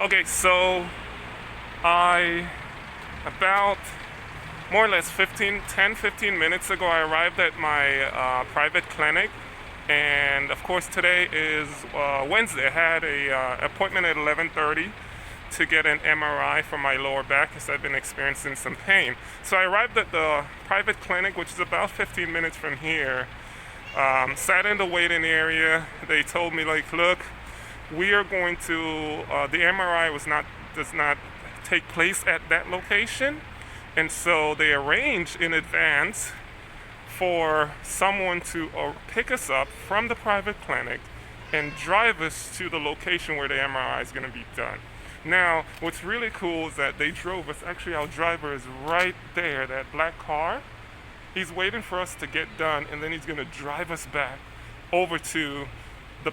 Okay, so I about more or less 15 minutes ago, I arrived at my private clinic. And of course, today is Wednesday. I had a appointment at 11:30 to get an MRI for my lower back because I've been experiencing some pain. So I arrived at the private clinic, which is about 15 minutes from here. Sat in the waiting area. They told me, like, look, we are going to the MRI does not take place at that location, and so they arranged in advance for someone to pick us up from the private clinic and drive us to the location where the MRI is going to be done. Now, what's really cool is that they drove us. Actually, our driver is right there, that black car. He's waiting for us to get done, and then he's going to drive us back over to the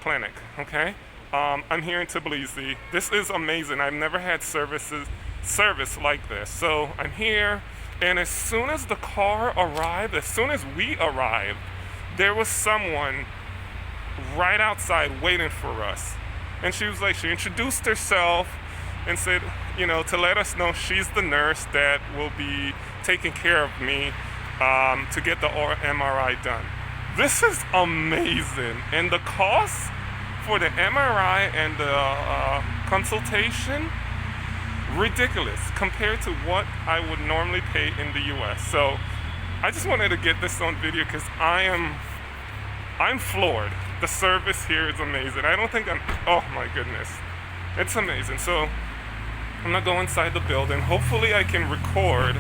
clinic. Okay, I'm here in Tbilisi. This is amazing. I've never had service like this. So I'm here, and as soon as the car arrived, as soon as we arrived, there was someone right outside waiting for us. And she was like, she introduced herself and said, to let us know she's the nurse that will be taking care of me to get the MRI done. This is amazing. And the cost for the MRI and the consultation, ridiculous compared to what I would normally pay in the US. So I just wanted to get this on video because I'm floored. The service here is amazing. I don't think oh my goodness. It's amazing. So I'm gonna go inside the building. Hopefully I can record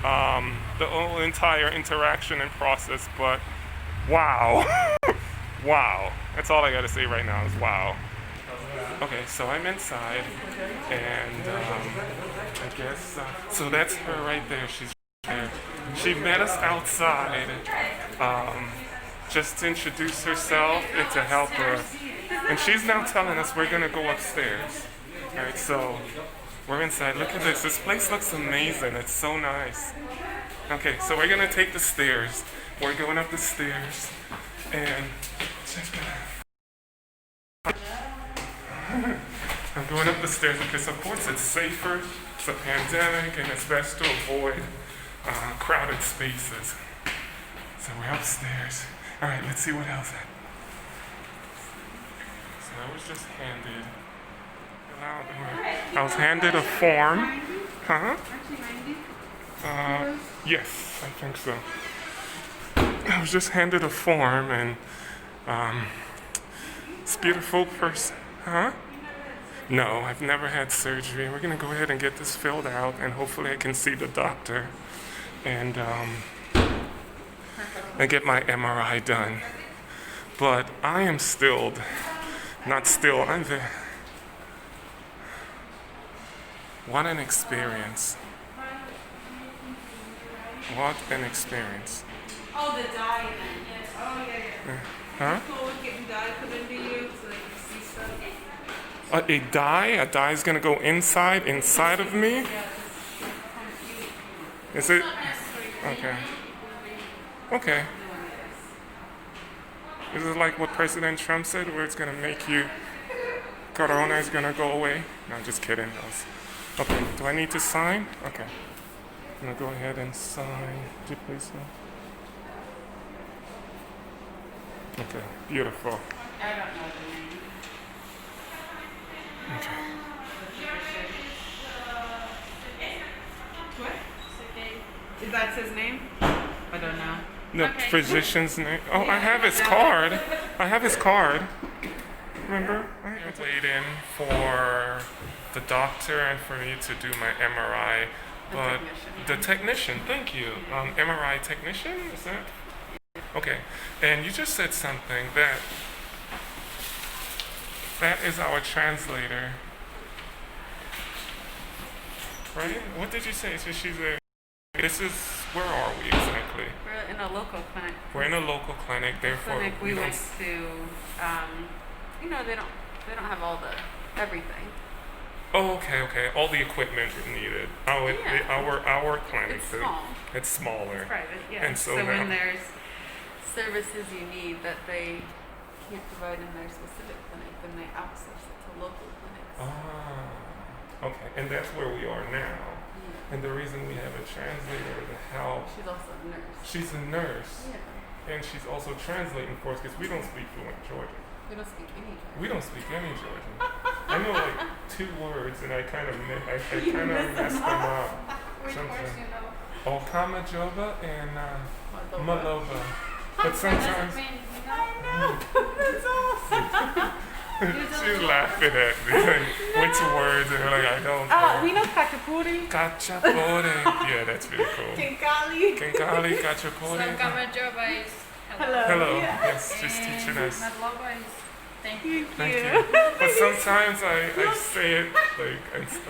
the whole entire interaction and process, but wow. Wow. That's all I gotta say right now is wow. Okay, so I'm inside, and I guess, so that's her right there. She's there. She met us outside just to introduce herself and to help her. And she's now telling us we're gonna go upstairs. All right, so we're inside. Look at this. This place looks amazing. It's so nice. Okay, so we're gonna take the stairs. We're going up the stairs, and I'm going up the stairs because, of course, it's safer. It's a pandemic, and it's best to avoid crowded spaces. So we're upstairs. All right, let's see what else. So I was just handed. I was handed a form. Huh? Yes, I think so. I was just handed a form, and this beautiful person. Huh? No, I've never had surgery. We're gonna go ahead and get this filled out, and hopefully I can see the doctor and get my MRI done. But I am stilled. Not still, I'm there. What an experience. What an experience. Oh, the dye then, yes. Oh, yeah. Huh? People would get dye put into you so they can see stuff. A dye? A dye is gonna go inside of me? Is it? Okay. Okay. Is it like what President Trump said, where it's gonna make you, Corona is gonna go away? No, just kidding. Okay, do I need to sign? Okay. I'm gonna go ahead and sign. Could you please sign? Okay, beautiful. I don't know the name. Okay. What? Is that his name? I don't know. The physician's name. Oh, I have his card. I have his card. Remember? I'm waiting for the doctor and for me to do my MRI. But the technician, thank you. MRI technician, is that? Okay. And you just said something that is our translator. Right? What did you say? So she's a. This is, where are we exactly? We're in a local clinic. We're in a local clinic, therefore Clinic we went to, they don't have all the everything. Oh, okay. All the equipment needed. Oh, our clinic. It's small. It's smaller. It's private, yeah. And so when there's services you need that they can't provide in their specific clinic, then they outsource it to local clinics. Oh, Okay, and that's where we are now. Yeah. And the reason we have a translator to help. She's also a nurse. She's a nurse. Yeah. And she's also translating for us because we don't speak fluent Georgian. We don't speak any Georgian. We don't speak any Georgian. I know like 2 words and I kind of mess them up. Which sometimes. words you know? Oh, Kamajoba and Maloba. Maloba. But sometimes I know. That's awesome. she's laughing at me. Like, which words? And they're like, I don't know. We know Kachapuri. Kachapore. Yeah, that's really cool. Kinkali. Kinkali, So Kachapore. Kamajoba is Hello. Hello. Yeah. Yes, she's teaching us. Madloba is thank you. Thank you. But sometimes I say it like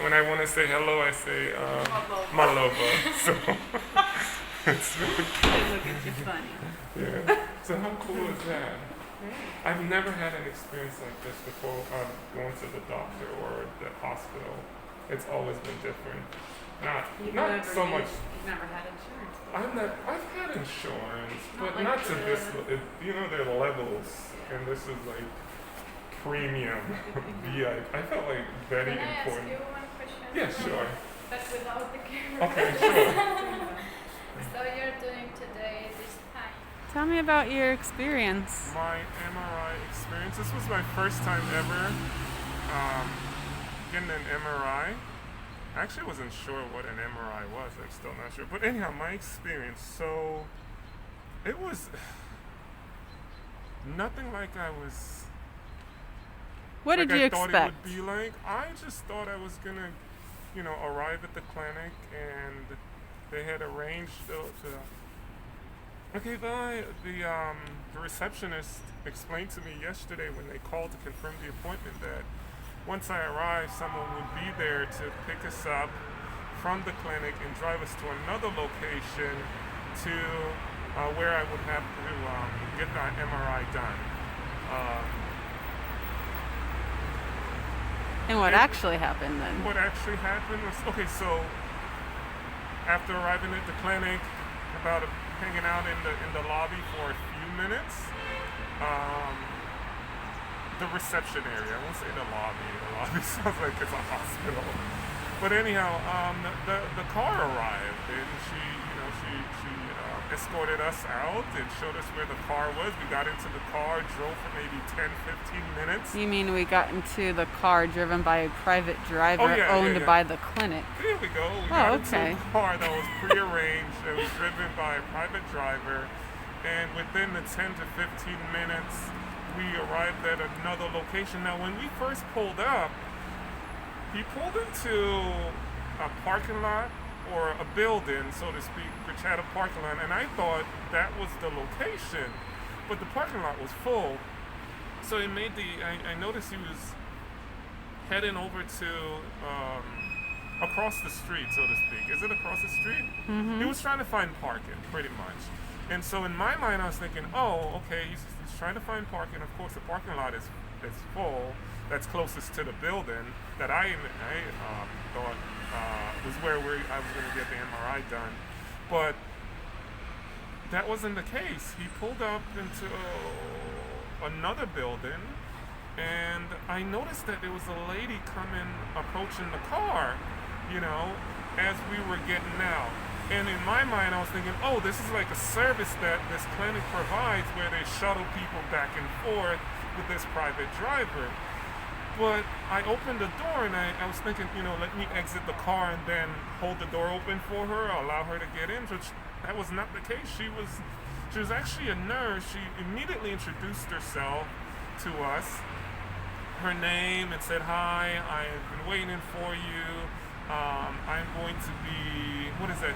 when I want to say hello, I say Maloba. So it's really Look at you funny. yeah. So how cool is that? I've never had an experience like this before. Going to the doctor or the hospital. It's always been different. Not so much. You've never had insurance. I've had insurance, but like not to the- this. There are levels, and this is like premium VIP. I felt like very Can I ask important. you one question? Yeah, sure. But without the camera. Okay, sure. So you're doing today this time. Tell me about your experience. My MRI experience. This was my first time ever getting an MRI. I actually wasn't sure what an MRI was. I'm still not sure. But anyhow, my experience. So it was nothing like I was. What like did you I thought expect? it would be like. I just thought I was gonna, arrive at the clinic and they had arranged Okay, the receptionist explained to me yesterday when they called to confirm the appointment that once I arrived, someone would be there to pick us up from the clinic and drive us to another location to where I would have to get the MRI done. And what actually happened then? What actually happened was, okay, so after arriving at the clinic, hanging out in the lobby for a few minutes, the reception area, I won't say the lobby sounds like it's a hospital. But anyhow, the car arrived and she escorted us out and showed us where the car was. We got into the car, drove for maybe 10, 15 minutes. You mean we got into the car driven by a private driver owned by the clinic? There we go. We got into okay. a car that was prearranged, that was driven by a private driver, and within the 10 to 15 minutes, we arrived at another location. Now, when we first pulled up, he pulled into a parking lot or a building, so to speak, which had a parking lot, and I thought that was the location, but the parking lot was full. So it made I noticed he was heading over to across the street, so to speak. Is it across the street? Mm-hmm. He was trying to find parking, pretty much. And so in my mind, I was thinking, oh, okay, he's trying to find parking. Of course, the parking lot is full. That's closest to the building that I thought was where I was going to get the MRI done. But that wasn't the case. He pulled up into another building, and I noticed that there was a lady approaching the car, as we were getting out. And in my mind, I was thinking, oh, this is like a service that this clinic provides where they shuttle people back and forth with this private driver. But I opened the door and I was thinking, let me exit the car and then hold the door open for her, allow her to get in, which that was not the case. She was actually a nurse. She immediately introduced herself to us, her name, and said, hi, I've been waiting for you. I'm going to be,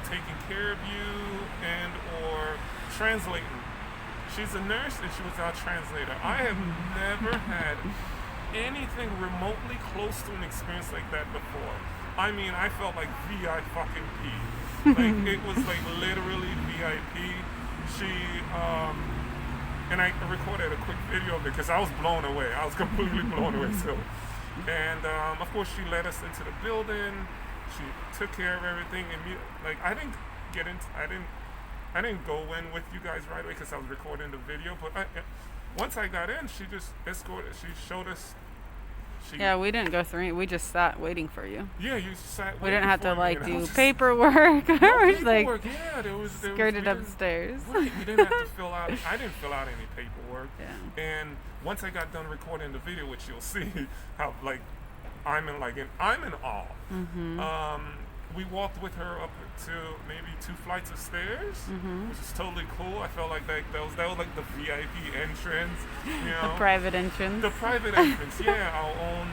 taking care of you and or translating. She's a nurse and she was our translator. I have never had anything remotely close to an experience like that before. I mean, I felt like VIP. Like, it was like literally VIP. She, and I recorded a quick video of it because I was blown away. I was completely blown away. So, and of course, she led us into the building. She took care of everything. And I didn't go in with you guys right away because I was recording the video. But once I got in, she just escorted. She Yeah, we didn't go through it. We just sat waiting for you. Yeah, you sat. We didn't waiting have to for me, like and I do was just- paperwork. No We're just, like paperwork. Yeah, there was we skirted didn't- upstairs. Right, we didn't have to fill out. I didn't fill out any paperwork. Yeah. And once I got done recording the video, which you'll see, how like I'm in awe. We walked with her up to maybe 2 flights of stairs, which is totally cool. I felt like that was like the VIP entrance, you know. The private entrance. The private entrance, yeah, our own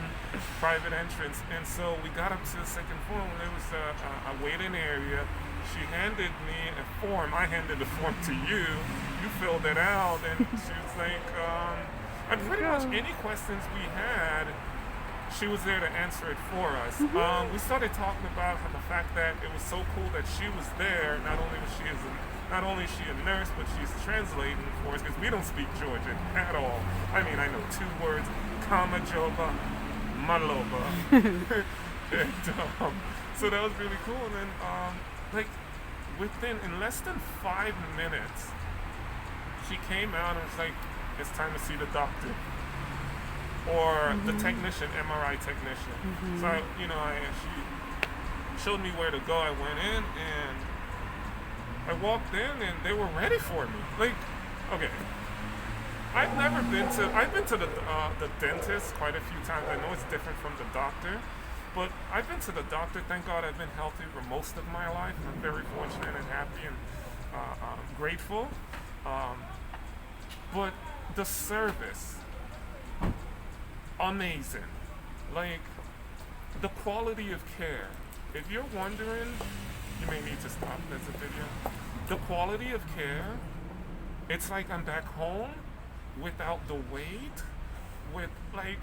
private entrance. And so we got up to the second floor, and there was a waiting area. She handed me a form. I handed the form to you. You filled it out, and she was like, and pretty much any questions we had, she was there to answer it for us. We started talking about how the fact that it was so cool that she was there. Not only is she a nurse, but she's translating for us because we don't speak Georgian at all. I mean, I know 2 words: Kamajoba, Maloba. And, so that was really cool. And then, like, in less than 5 minutes, she came out and was like, "It's time to see the doctor." Or the technician, MRI technician. So, she showed me where to go. I went in and I walked in and they were ready for me. Like, okay, I've been to the dentist quite a few times. I know it's different from the doctor, but I've been to the doctor. Thank God I've been healthy for most of my life. I'm very fortunate and happy and grateful. But the service, amazing. Like, the quality of care. If you're wondering, you may need to stop. That's a video. The quality of care, it's like I'm back home without the wait. With like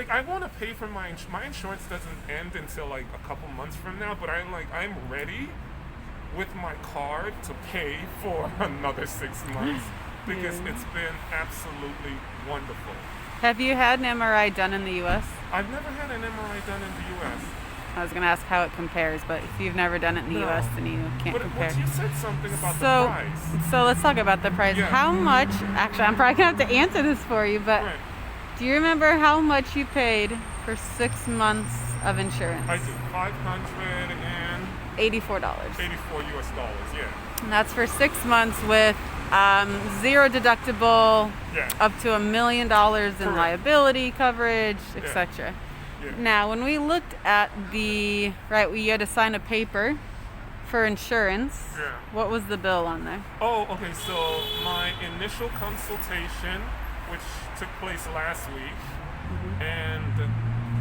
I want to pay for my insurance doesn't end until like a couple months from now, but I'm ready with my card to pay for another 6 months because it's been absolutely wonderful. Have you had an MRI done in the U.S.? I've never had an MRI done in the U.S. I was going to ask how it compares, but if you've never done it in the No. U.S., then you can't compare. But you said something about the price. So let's talk about the price. Yeah. How much, actually, I'm probably going to have to answer this for you, but Right. do you remember how much you paid for 6 months of insurance? I do. $584 $84. US dollars, yeah. And that's for 6 months with zero deductible, Yeah. up to $1 million in Correct. liability coverage, Yeah. etc. Yeah. Now, when we looked at you had to sign a paper for insurance. Yeah. What was the bill on there? Oh, okay. So my initial consultation, which took place last week, and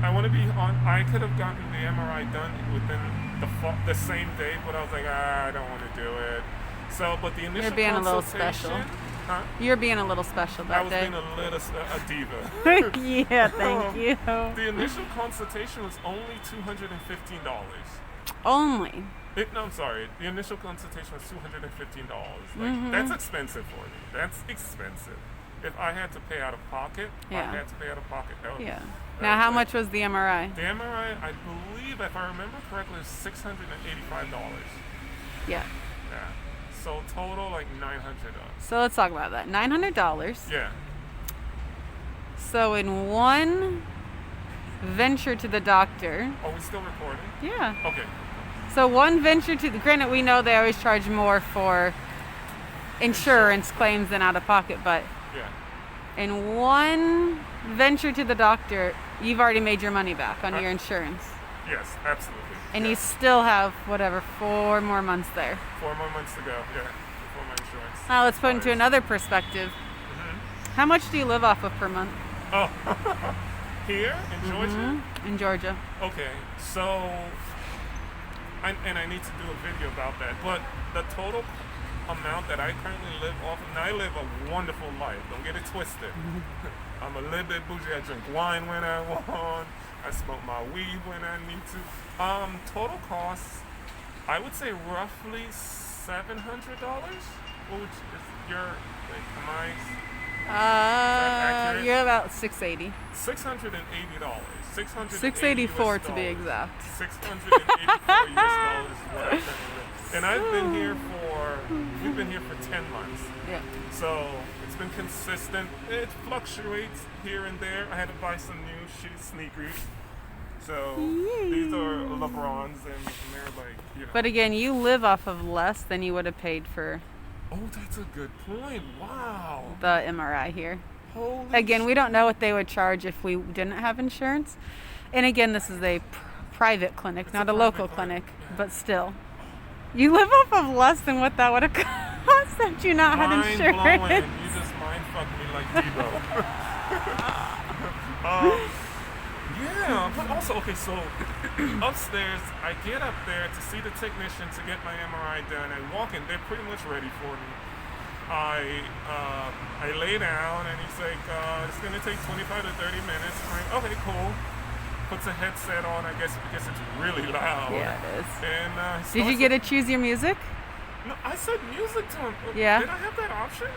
I want to be on. I could have gotten the MRI done within the same day, but I was like, I don't want to do it. So, but the initial being a little consultation, special. Huh? You're being a little special I that was day. being a little a diva. Yeah, thank you. The initial consultation was only $215. Only. No, I'm sorry. The initial consultation was $215. Like, that's expensive for me. That's expensive. If I had to pay out of pocket, Yeah. I had to pay out of pocket. Yeah. Now, how much was the MRI? The MRI, I believe, if I remember correctly, is $685. Yeah. Yeah. So total, like $900. So let's talk about that. $900. Yeah. So in one venture to the doctor. Are we still recording? Yeah. Okay. So one venture to the, granted we know they always charge more for insurance claims than out of pocket, but Yeah. in one venture to the doctor, you've already made your money back on Uh, your insurance. Yes, absolutely. And yeah. you still have, 4 more months there. 4 more months to go. Yeah. Before my insurance. Now let's put into expires. another perspective. How much do you live off of per month? Oh. Here in Georgia? In Georgia. Okay, so, and I need to do a video about that, but the total amount that I currently live off of, now I live a wonderful life, don't get it twisted. I'm a little bit bougie, I drink wine when I want, I smoke my weed when I need to. Total costs, I would say roughly $700, which is your, like, accurate? You're about 680. $680. $684 to be exact. $684 US is what I've been with. And we've been here for 10 months. Yeah. So it's been consistent. It fluctuates here and there. I had to buy some new sneakers. So these are LeBrons, and they're like, you know. But again, you live off of less than you would have paid for Oh, that's a good point. Wow. the MRI here. Holy Again, we don't know what they would charge if we didn't have insurance. And again, this is a private clinic, not a local clinic, but still. You live off of less than what that would have cost had you not had mind insurance. blowing. You just mind fucked me like Debo. Yeah, but also, okay, so upstairs, I get up there to see the technician to get my MRI done. I walk in, they're pretty much ready for me. I lay down, and he's like, it's gonna take 25 to 30 minutes. I'm like, okay, cool. Puts a headset on, I guess, because it's really loud. Yeah, it is. And Did you get to choose your music? No, I said music to him. Yeah. Did I have that option?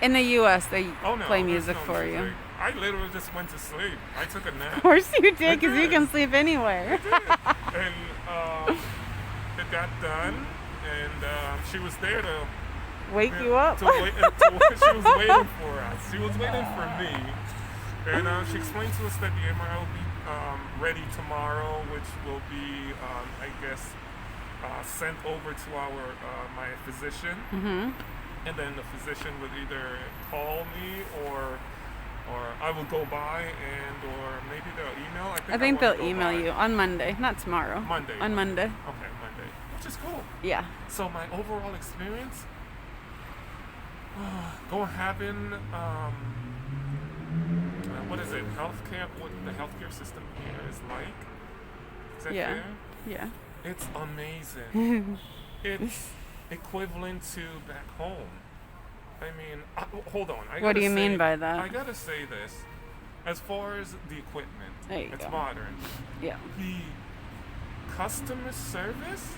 In the U.S., they Oh no, play there's music no for music. you. I literally just went to sleep. I took a nap. Of course you did, because you did. can sleep anywhere. And it got done, and she was there to Wake you up. she was waiting for us. She was waiting for me, and she explained to us that the MRI will be ready tomorrow, which will be, I guess, sent over to my physician, and then the physician would either call me or I will go by or maybe they'll email. I think wanna they'll go email by. you on Monday, not tomorrow. Monday. On Monday. Okay, Monday, which is cool. Yeah. So my overall experience, go having what is it? Healthcare. What the healthcare system here is like? Is that Yeah. fair? Yeah. It's amazing. It's equivalent to back home. I mean, hold on. What do you mean by that? I gotta say this. As far as the equipment, There you it's go. modern. Yeah. The customer service,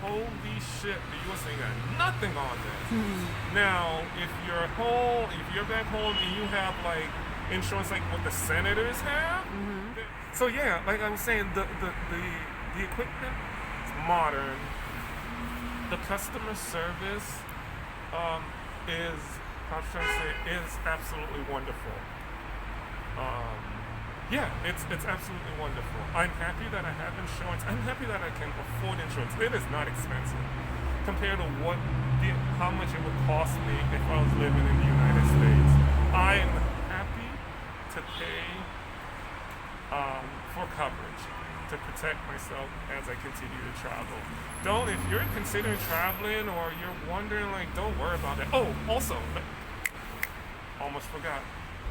holy shit, the US ain't got nothing on this. Now, if you're back home and you have like insurance like what the senators have, so yeah, like I was saying, the equipment is modern. The customer service is, how should I say, is absolutely wonderful. Yeah, it's absolutely wonderful. I'm happy that I have insurance. I'm happy that I can afford insurance. It is not expensive compared to how much it would cost me if I was living in the United States. I'm happy to pay for coverage to protect myself as I continue to travel. If you're considering traveling or you're wondering, like, don't worry about that. Oh, also, almost forgot.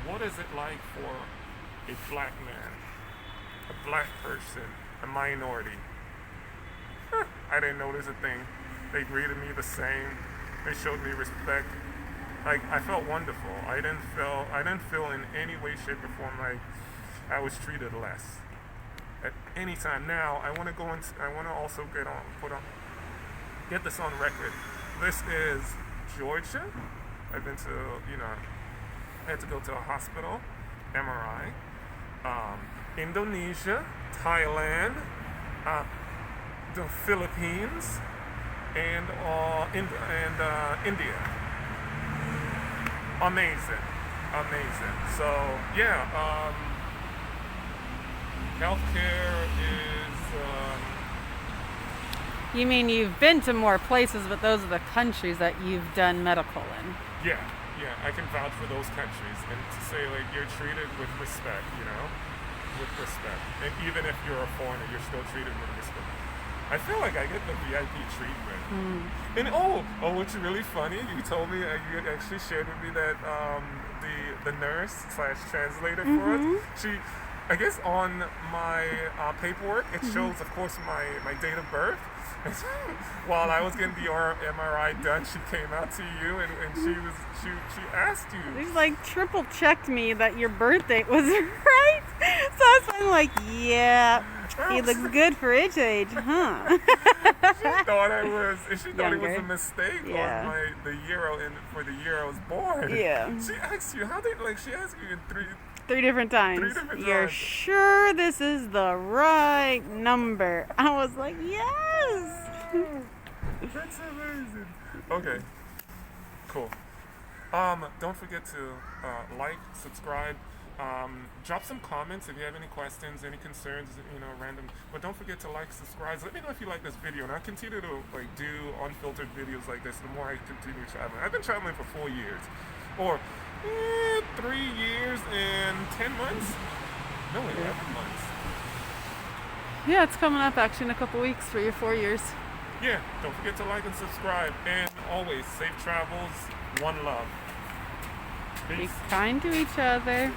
What is it like for a black man, a black person, a minority? I didn't know there's a thing. They greeted me the same. They showed me respect. Like, I felt wonderful. I didn't feel in any way, shape, or form like I was treated less at any time. Now, I want to also get this on record. This is Georgia. I've been to, I had to go to a hospital, MRI. Indonesia, Thailand, the Philippines, and India. Amazing. So yeah, healthcare is. You mean you've been to more places, but those are the countries that you've done medical in. Yeah, I can vouch for those countries and to say like you're treated with respect, with respect. And even if you're a foreigner, you're still treated with respect. I feel like I get the VIP treatment. And what's really funny, you told me, you actually shared with me that the nurse / translator for us, she, I guess on my paperwork, it shows, of course, my date of birth. While I was getting the MRI done, she came out to you and she asked you. She's like triple checked me that your birth date was right. So I was like, yeah, He looks good for his age, huh? She thought I was. She thought it was a Younger. mistake Yeah. on the year for the year I was born. Yeah. She asked you how did she asked you in three. 3 different times. 3 different You're times. sure this is the right number? I was like, yes. That's amazing. Okay. Cool. Don't forget to like, subscribe. Drop some comments if you have any questions, any concerns, random. But don't forget to like, subscribe. Let me know if you like this video, and I'll continue to do unfiltered videos like this the more I continue traveling. I've been traveling for 4 years, or 3 years and 10 months. No, 11 months. Yeah, it's coming up actually in a couple weeks for your 4 years. Yeah, don't forget to like and subscribe, and always safe travels. One love. Be Peace. kind to each other.